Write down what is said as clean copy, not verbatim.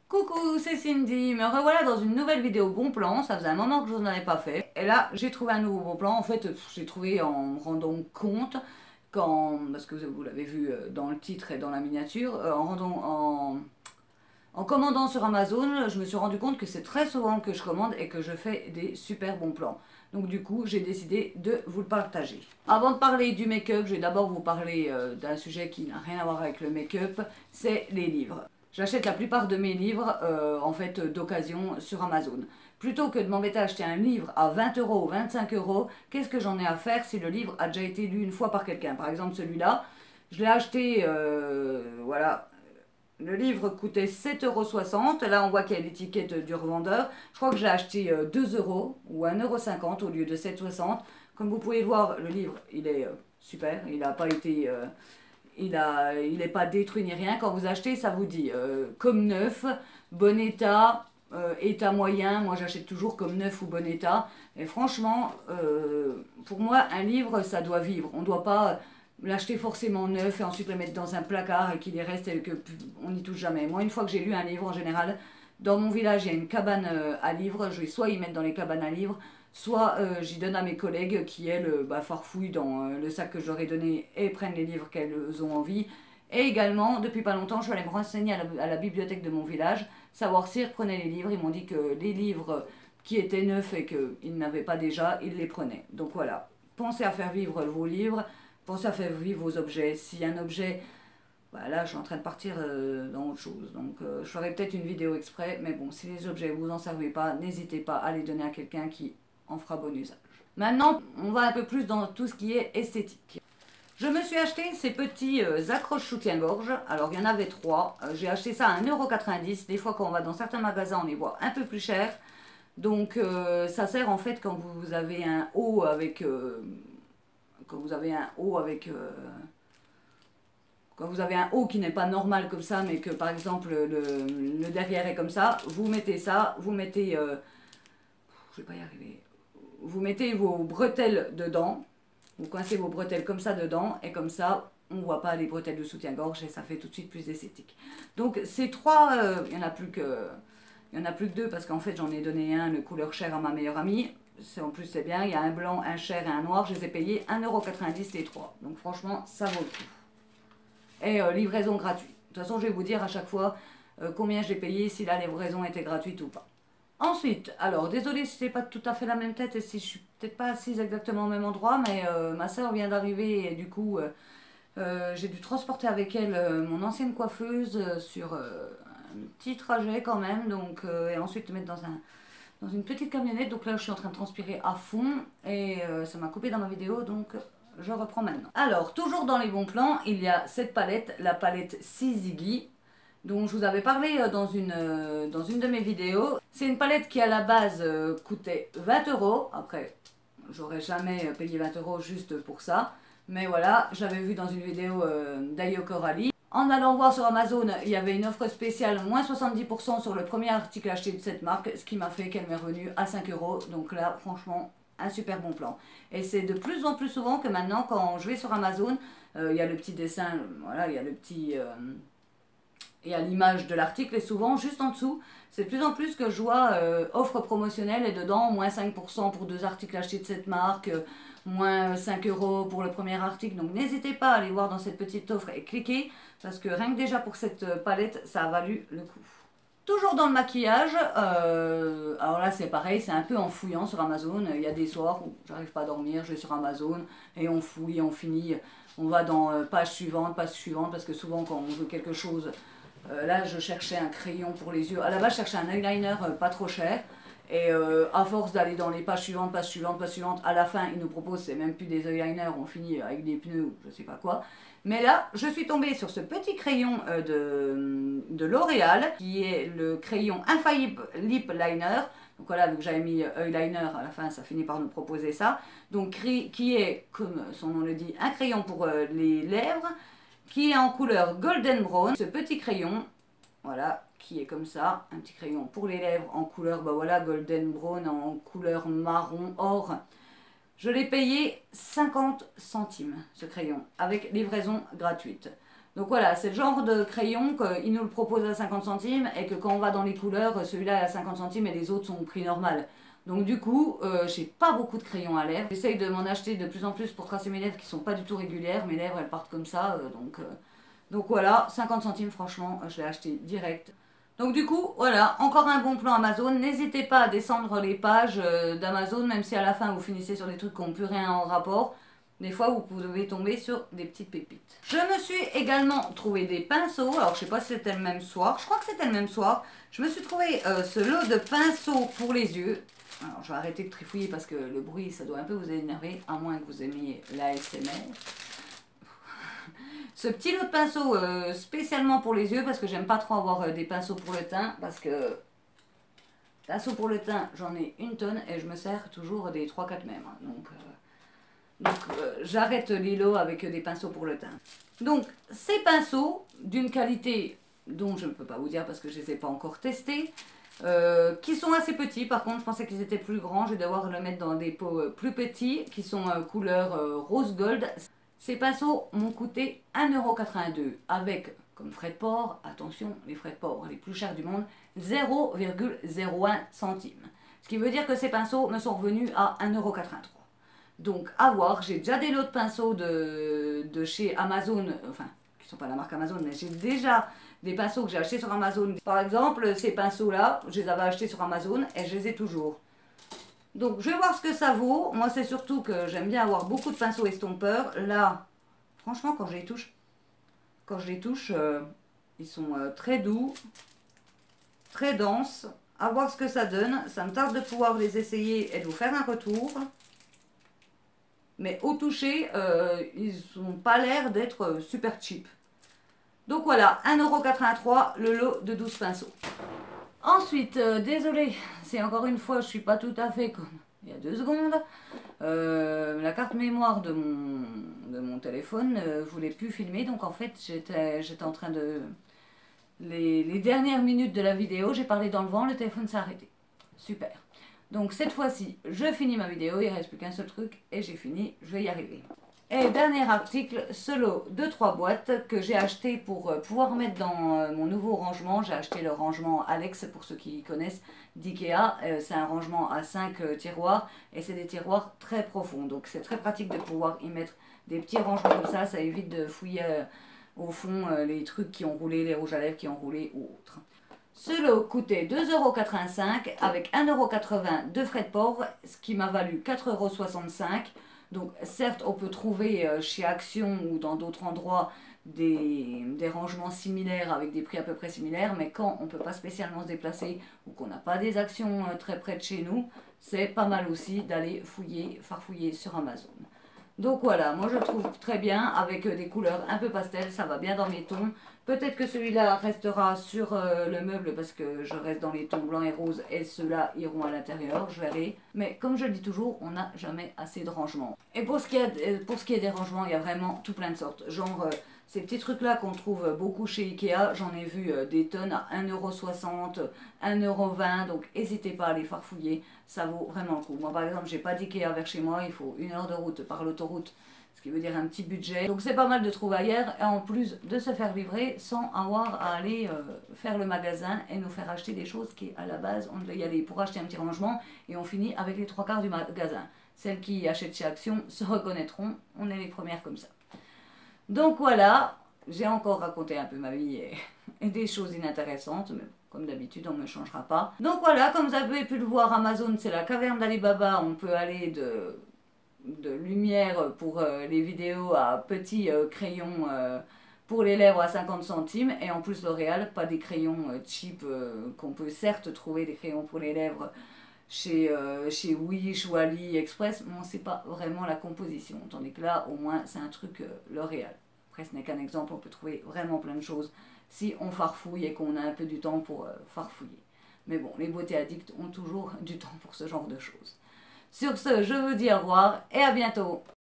Coucou, c'est Cindy, me revoilà dans une nouvelle vidéo bon plan, ça faisait un moment que je n'en avais pas fait. Et là, j'ai trouvé un nouveau bon plan, en fait, j'ai trouvé en me rendant compte, parce que vous l'avez vu dans le titre et dans la miniature, en commandant sur Amazon, je me suis rendu compte que c'est très souvent que je commande et que je fais des super bons plans. Donc du coup, j'ai décidé de vous le partager. Avant de parler du make-up, je vais d'abord vous parler d'un sujet qui n'a rien à voir avec le make-up, c'est les livres. J'achète la plupart de mes livres en fait d'occasion sur Amazon. Plutôt que de m'embêter à acheter un livre à 20 euros ou 25 euros, qu'est-ce que j'en ai à faire si le livre a déjà été lu une fois par quelqu'un? Par exemple celui-là, je l'ai acheté, voilà, le livre coûtait 7,60 €. Là, on voit qu'il y a l'étiquette du revendeur. Je crois que j'ai acheté 2 euros ou 1,50 € au lieu de 7,60 €. Comme vous pouvez le voir, le livre, il est super. Il n'a pas été... il n'est pas détruit ni rien. Quand vous achetez, ça vous dit comme neuf, bon état, état moyen. Moi, j'achète toujours comme neuf ou bon état. Et franchement, pour moi, un livre, ça doit vivre. On ne doit pas l'acheter forcément neuf et ensuite le mettre dans un placard et qu'il y reste et qu'on n'y touche jamais. Moi, une fois que j'ai lu un livre, en général, dans mon village, il y a une cabane à livres. Je vais soit y mettre dans les cabanes à livres, soit j'y donne à mes collègues qui, elles, farfouillent dans le sac que je leur ai donné et prennent les livres qu'elles ont envie. Et également, depuis pas longtemps, je vais aller me renseigner à la bibliothèque de mon village, savoir s'ils reprenaient les livres. Ils m'ont dit que les livres qui étaient neufs et qu'ils n'avaient pas déjà, ils les prenaient. Donc voilà, pensez à faire vivre vos livres, pensez à faire vivre vos objets. Si un objet... Voilà, je suis en train de partir dans autre chose. Donc je ferai peut-être une vidéo exprès. Mais bon, si les objets vous en servez pas, n'hésitez pas à les donner à quelqu'un qui en fera bon usage. Maintenant, on va un peu plus dans tout ce qui est esthétique. Je me suis acheté ces petits accroches soutien-gorge. Alors, il y en avait trois. J'ai acheté ça à 1,90 €. Des fois, quand on va dans certains magasins, on les voit un peu plus cher. Donc, ça sert en fait quand vous avez un haut avec... quand vous avez un haut avec... quand vous avez un haut qui n'est pas normal comme ça, mais que par exemple le derrière est comme ça, vous mettez ça, vous mettez... je vais pas y arriver. Vous mettez vos bretelles dedans, vous coincez vos bretelles comme ça dedans, et comme ça, on ne voit pas les bretelles de soutien-gorge, et ça fait tout de suite plus esthétique. Donc ces trois, il n'y en a plus que... Il y en a plus que deux parce qu'en fait j'en ai donné un de couleur chair à ma meilleure amie. En plus c'est bien, il y a un blanc, un chair et un noir. Je les ai payés 1,90 € les trois. Donc franchement ça vaut le coup. Et livraison gratuite. De toute façon je vais vous dire à chaque fois combien j'ai payé, si la livraison était gratuite ou pas. Ensuite, alors désolée si c'est pas tout à fait la même tête et si je suis peut-être pas assise exactement au même endroit, mais ma soeur vient d'arriver et du coup j'ai dû transporter avec elle mon ancienne coiffeuse sur un petit trajet quand même, donc et ensuite le mettre dans une petite camionnette. Donc là je suis en train de transpirer à fond et ça m'a coupé dans ma vidéo, donc je reprends maintenant. Alors toujours dans les bons plans, il y a cette palette, la palette Sizigi, dont je vous avais parlé dans une de mes vidéos. C'est une palette qui à la base coûtait 20 €. Après, j'aurais jamais payé 20 € juste pour ça. Mais voilà, j'avais vu dans une vidéo d'Ayo Coralie. En allant voir sur Amazon, il y avait une offre spéciale, moins 70% sur le premier article acheté de cette marque, ce qui m'a fait qu'elle m'est revenue à 5 €. Donc là, franchement, un super bon plan. Et c'est de plus en plus souvent que maintenant, quand je vais sur Amazon, il y a le petit dessin, voilà, il y a le petit... il y a l'image de l'article et souvent juste en dessous, c'est de plus en plus que je vois offre promotionnelle et dedans moins 5% pour deux articles achetés de cette marque, moins 5 € pour le premier article. Donc n'hésitez pas à aller voir dans cette petite offre et cliquer parce que rien que déjà pour cette palette, ça a valu le coup. Toujours dans le maquillage, alors là c'est pareil, c'est un peu en fouillant sur Amazon. Il y a des soirs où j'arrive pas à dormir, je vais sur Amazon et on fouille, on finit, on va dans page suivante, parce que souvent quand on veut quelque chose, là je cherchais un crayon pour les yeux. À la base je cherchais un eyeliner pas trop cher. Et à force d'aller dans les pages suivantes, à la fin ils nous proposent, c'est même plus des eyeliners, on finit avec des pneus ou je sais pas quoi. Mais là, je suis tombée sur ce petit crayon de L'Oréal, qui est le crayon Infaillible Lip Liner. Donc voilà, donc j'avais mis eyeliner, à la fin ça finit par nous proposer ça. Donc qui est, comme son nom le dit, un crayon pour les lèvres, qui est en couleur Golden Brown. Ce petit crayon, voilà, qui est comme ça, un petit crayon pour les lèvres en couleur, bah voilà, Golden Brown, en couleur marron or. Je l'ai payé 50 centimes, ce crayon, avec livraison gratuite. Donc voilà, c'est le genre de crayon qu'ils nous le proposent à 50 centimes et que quand on va dans les couleurs, celui-là est à 50 centimes et les autres sont au prix normal. Donc du coup, j'ai pas beaucoup de crayons à lèvres. J'essaye de m'en acheter de plus en plus pour tracer mes lèvres qui sont pas du tout régulières. Mes lèvres elles partent comme ça, donc voilà, 50 centimes franchement, je l'ai acheté direct. Donc du coup, voilà, encore un bon plan Amazon. N'hésitez pas à descendre les pages d'Amazon, même si à la fin vous finissez sur des trucs qui n'ont plus rien en rapport. Des fois, vous pouvez tomber sur des petites pépites. Je me suis également trouvé des pinceaux. Alors, je sais pas si c'était le même soir. Je crois que c'était le même soir. Je me suis trouvé ce lot de pinceaux pour les yeux. Alors, je vais arrêter de trifouiller parce que le bruit, ça doit un peu vous énerver, à moins que vous aimiez l'ASMR. Ce petit lot de pinceaux spécialement pour les yeux, parce que j'aime pas trop avoir des pinceaux pour le teint, parce que pinceaux pour le teint, j'en ai une tonne et je me sers toujours des 3-4 mêmes. Donc j'arrête les lots avec des pinceaux pour le teint. Donc ces pinceaux d'une qualité dont je ne peux pas vous dire parce que je ne les ai pas encore testés, qui sont assez petits. Par contre je pensais qu'ils étaient plus grands. Je vais devoir le mettre dans des pots plus petits qui sont couleur rose gold. Ces pinceaux m'ont coûté 1,82 € avec comme frais de port, attention les frais de port les plus chers du monde, 0,01 centimes. Ce qui veut dire que ces pinceaux me sont revenus à 1,83 €. Donc à voir, j'ai déjà des lots de pinceaux de chez Amazon, enfin qui ne sont pas la marque Amazon, mais j'ai déjà des pinceaux que j'ai achetés sur Amazon. Par exemple, ces pinceaux là, je les avais achetés sur Amazon et je les ai toujours. Donc je vais voir ce que ça vaut. Moi c'est surtout que j'aime bien avoir beaucoup de pinceaux estompeurs. Là, franchement quand je les touche, ils sont très doux, très denses. À voir ce que ça donne. Ça me tarde de pouvoir les essayer et de vous faire un retour. Mais au toucher, ils n'ont pas l'air d'être super cheap. Donc voilà, 1,83 € le lot de 12 pinceaux. Ensuite, désolé, c'est encore une fois, je ne suis pas tout à fait comme il y a 2 secondes. La carte mémoire de mon téléphone ne voulait plus filmer. Donc en fait, j'étais en train de... Les dernières minutes de la vidéo, j'ai parlé dans le vent, le téléphone s'est arrêté. Super. Donc cette fois-ci, je finis ma vidéo, il ne reste plus qu'un seul truc et j'ai fini, je vais y arriver. Et dernier article, ce lot de 3 boîtes que j'ai acheté pour pouvoir mettre dans mon nouveau rangement. J'ai acheté le rangement Alex pour ceux qui connaissent d'Ikea. C'est un rangement à 5 tiroirs et c'est des tiroirs très profonds. Donc c'est très pratique de pouvoir y mettre des petits rangements comme ça évite de fouiller au fond les trucs qui ont roulé, les rouges à lèvres qui ont roulé ou autres. Ce lot coûtait 2,85 € avec 1,80 € de frais de port, ce qui m'a valu 4,65 €. Donc certes, on peut trouver chez Action ou dans d'autres endroits des rangements similaires avec des prix à peu près similaires, mais quand on ne peut pas spécialement se déplacer ou qu'on n'a pas des actions très près de chez nous, c'est pas mal aussi d'aller farfouiller sur Amazon. Donc voilà, moi je le trouve très bien avec des couleurs un peu pastel, ça va bien dans mes tons. Peut-être que celui-là restera sur le meuble parce que je reste dans les tons blancs et roses et ceux-là iront à l'intérieur, je verrai. Mais comme je le dis toujours, on n'a jamais assez de rangements. Et pour ce qui est des rangements, il y a vraiment tout plein de sortes. Genre ces petits trucs-là qu'on trouve beaucoup chez Ikea, j'en ai vu des tonnes à 1,60 €, 1,20 €, donc n'hésitez pas à les farfouiller, ça vaut vraiment le coup. Moi par exemple, j'ai pas d'Ikea vers chez moi, il faut 1 heure de route par l'autoroute. Ce qui veut dire un petit budget. Donc c'est pas mal de trouver ailleurs et en plus de se faire livrer sans avoir à aller faire le magasin et nous faire acheter des choses qui à la base on devait y aller pour acheter un petit rangement et on finit avec les 3/4 du magasin. Celles qui achètent chez Action se reconnaîtront, on est les premières comme ça. Donc voilà, j'ai encore raconté un peu ma vie et des choses inintéressantes, mais comme d'habitude on ne me changera pas. Donc voilà, comme vous avez pu le voir, Amazon c'est la caverne d'Alibaba, on peut aller de lumière pour les vidéos à petits crayons pour les lèvres à 50 centimes et en plus L'Oréal, pas des crayons cheap qu'on peut certes trouver des crayons pour les lèvres chez Wish ou AliExpress, mais on ne sait pas vraiment la composition, tandis que là au moins c'est un truc L'Oréal. Après ce n'est qu'un exemple, on peut trouver vraiment plein de choses si on farfouille et qu'on a un peu du temps pour farfouiller. Mais bon, les beautés addicts ont toujours du temps pour ce genre de choses. Sur ce, je vous dis au revoir et à bientôt.